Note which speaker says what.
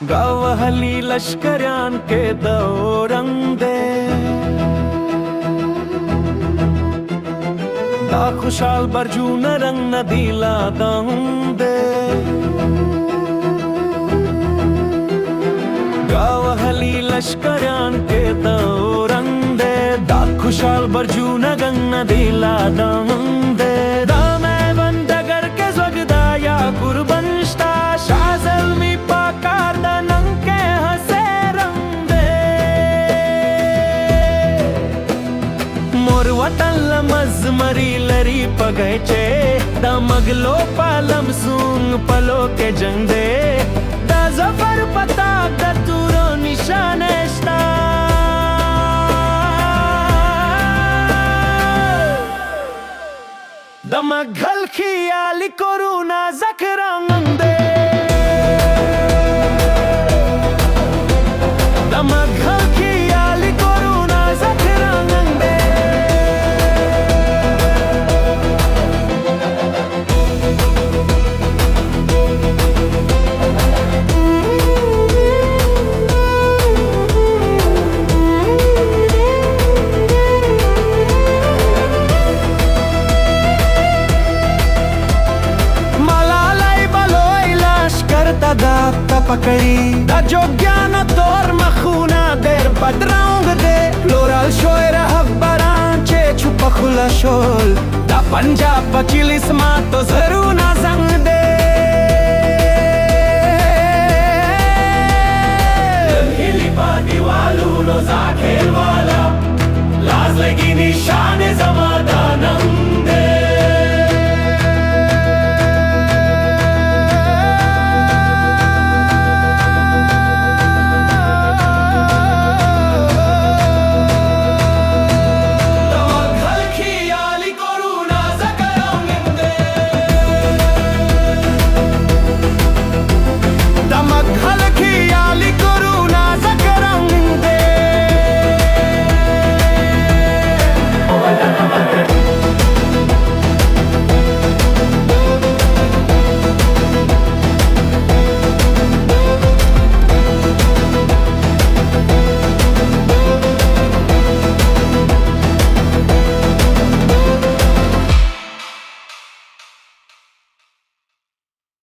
Speaker 1: गावहली लष्कऱ्यांके दौरंग दा खुशाल बर्जून रंग नदीला दंदे गावहली लष्कऱ्यांके दौरंग दा खुशाल बर्जून रंग नदीला दंदे वटल मजमरी लरी पगचे दमगलो पालम सूंग पलो के जंग दे दा जफर पता गतूरो निशानेस्ता दमगल खियाली कोरोना जखरंग दे दमगल खियाली कोरोना जखरंग दे पकड़ी दा जोग्यान तोर मखूना देर बदरांग दे लोरल शोयर हब्बरांचे छुपा खुला शोल दा पंजाब पचिलिस मा तो जरूर ना संग दे हिली पादी वालू नो जाखेल वाला लाज लगी निशान जमा